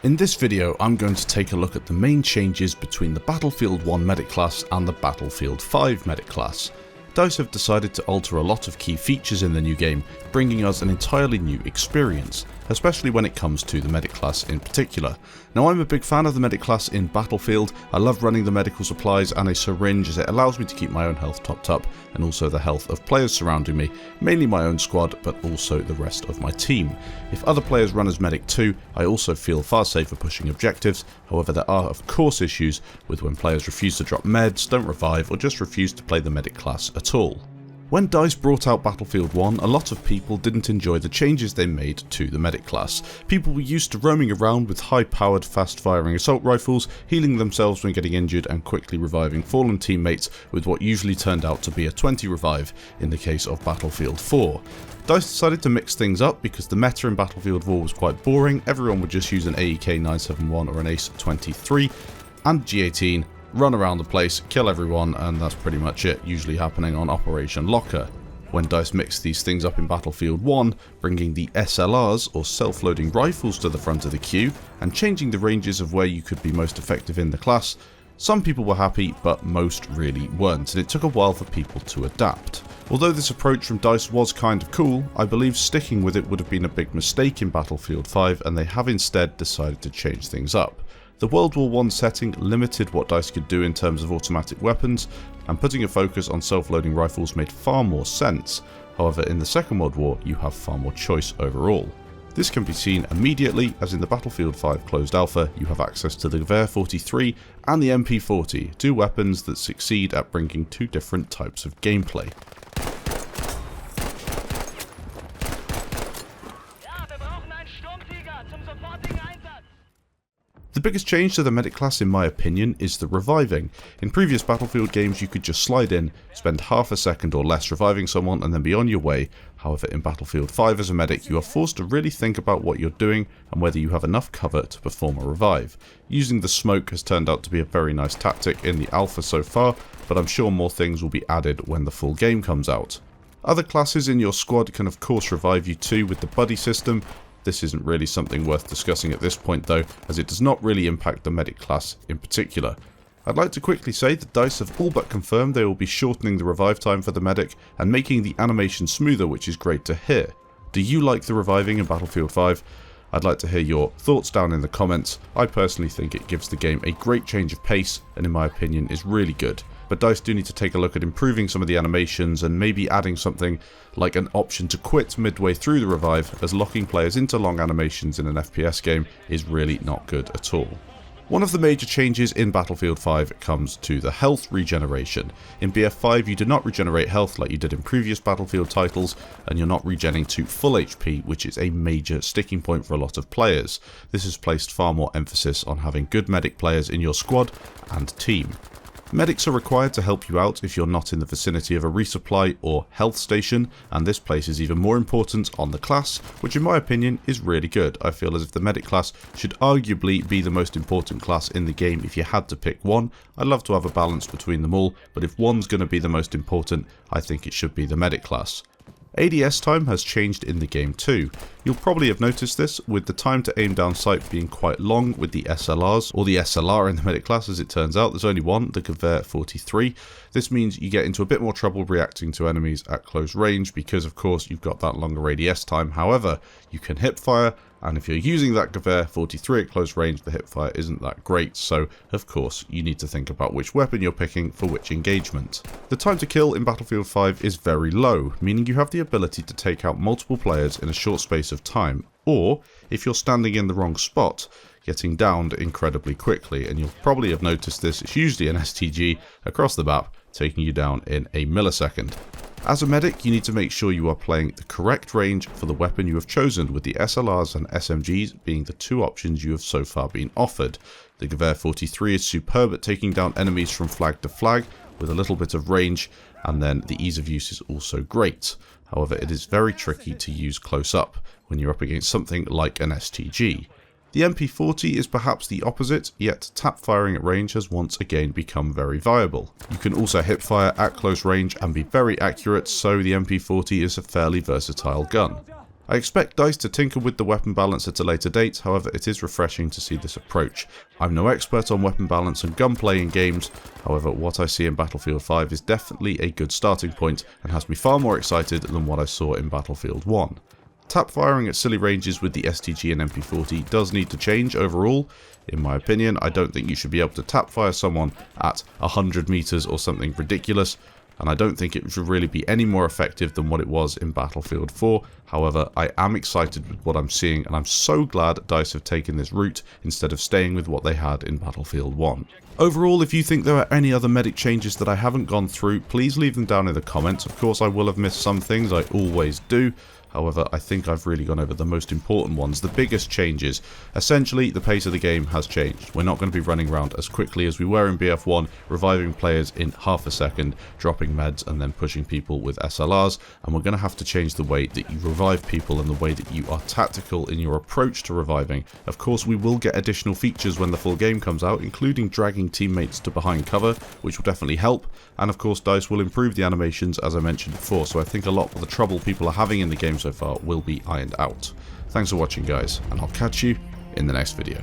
In this video, I'm going to take a look at the main changes between the Battlefield 1 medic class and the Battlefield 5 medic class. DICE have decided to alter a lot of key features in the new game, bringing us an entirely new experience, especially when it comes to the medic class in particular. Now, I'm a big fan of the medic class in Battlefield. I love running the medical supplies and a syringe as it allows me to keep my own health topped up and also the health of players surrounding me, mainly my own squad but also the rest of my team. If other players run as medic too, I also feel far safer pushing objectives. However, there are of course issues with when players refuse to drop meds, don't revive, or just refuse to play the medic class at all. When DICE brought out Battlefield 1, a lot of people didn't enjoy the changes they made to the medic class. People were used to roaming around with high-powered, fast-firing assault rifles, healing themselves when getting injured and quickly reviving fallen teammates with what usually turned out to be a 20 revive in the case of Battlefield 4. DICE decided to mix things up because the meta in Battlefield 4 was quite boring. Everyone would just use an AEK 971 or an ACE 23 and G18, run around the place, kill everyone, and that's pretty much it, usually happening on Operation Locker. When DICE mixed these things up in Battlefield 1, bringing the SLRs or self-loading rifles to the front of the queue, and changing the ranges of where you could be most effective in the class, some people were happy, but most really weren't, and it took a while for people to adapt. Although this approach from DICE was kind of cool, I believe sticking with it would have been a big mistake in Battlefield 5, and they have instead decided to change things up. The World War I setting limited what DICE could do in terms of automatic weapons, and putting a focus on self-loading rifles made far more sense. However, in the Second World War, you have far more choice overall. This can be seen immediately, as in the Battlefield 5 closed alpha, you have access to the Gewehr 43 and the MP40, two weapons that succeed at bringing two different types of gameplay. The biggest change to the medic class in my opinion is the reviving. In previous Battlefield games you could just slide in, spend half a second or less reviving someone and then be on your way. However, in Battlefield 5 as a medic you are forced to really think about what you're doing and whether you have enough cover to perform a revive. Using the smoke has turned out to be a very nice tactic in the alpha so far, but I'm sure more things will be added when the full game comes out. Other classes in your squad can of course revive you too with the buddy system. This isn't really something worth discussing at this point though, as it does not really impact the medic class in particular. I'd like to quickly say that DICE have all but confirmed they will be shortening the revive time for the medic and making the animation smoother, which is great to hear. Do you like the reviving in Battlefield 5? I'd like to hear your thoughts down in the comments. I personally think it gives the game a great change of pace and in my opinion is really good. But DICE do need to take a look at improving some of the animations and maybe adding something like an option to quit midway through the revive, as locking players into long animations in an FPS game is really not good at all. One of the major changes in Battlefield 5 comes to the health regeneration. In BF5 you do not regenerate health like you did in previous Battlefield titles, and you're not regenning to full HP, which is a major sticking point for a lot of players. This has placed far more emphasis on having good medic players in your squad and team. Medics are required to help you out if you're not in the vicinity of a resupply or health station, and this place is even more important on the class, which in my opinion is really good. I feel as if the medic class should arguably be the most important class in the game if you had to pick one. I'd love to have a balance between them all, but if one's going to be the most important, I think it should be the medic class. ADS time has changed in the game too. You'll probably have noticed this with the time to aim down sight being quite long with the SLRs, or the SLR in the medic class as it turns out. There's only one, the Gewehr 43. This means you get into a bit more trouble reacting to enemies at close range because of course you've got that longer ADS time. However, you can hip fire, and if you're using that Gewehr 43 at close range, the hipfire isn't that great, so of course you need to think about which weapon you're picking for which engagement. The time to kill in Battlefield 5 is very low, meaning you have the ability to take out multiple players in a short space of time, or, if you're standing in the wrong spot, getting downed incredibly quickly, and you'll probably have noticed this, it's usually an STG across the map, taking you down in a millisecond. As a medic, you need to make sure you are playing the correct range for the weapon you have chosen, with the SLRs and SMGs being the two options you have so far been offered. The Gewehr 43 is superb at taking down enemies from flag to flag with a little bit of range, and then the ease of use is also great. However, it is very tricky to use close up when you're up against something like an STG. The MP40 is perhaps the opposite, yet tap firing at range has once again become very viable. You can also hip fire at close range and be very accurate, so the MP40 is a fairly versatile gun. I expect DICE to tinker with the weapon balance at a later date, however it is refreshing to see this approach. I'm no expert on weapon balance and gunplay in games, however what I see in Battlefield 5 is definitely a good starting point and has me far more excited than what I saw in Battlefield 1. Tap firing at silly ranges with the STG and MP40 does need to change overall. In my opinion, I don't think you should be able to tap fire someone at 100 meters or something ridiculous, and I don't think it should really be any more effective than what it was in Battlefield 4. However, I am excited with what I'm seeing, and I'm so glad DICE have taken this route instead of staying with what they had in Battlefield 1. Overall, if you think there are any other medic changes that I haven't gone through, please leave them down in the comments. Of course, I will have missed some things, I always do. However, I think I've really gone over the most important ones, the biggest changes. Essentially, the pace of the game has changed. We're not going to be running around as quickly as we were in BF1, reviving players in half a second, dropping meds and then pushing people with SLRs, and we're going to have to change the way that you revive people and the way that you are tactical in your approach to reviving. Of course, we will get additional features when the full game comes out, including dragging teammates to behind cover, which will definitely help, and of course DICE will improve the animations as I mentioned before, so I think a lot of the trouble people are having in the game so far will be ironed out. Thanks for watching guys, and I'll catch you in the next video.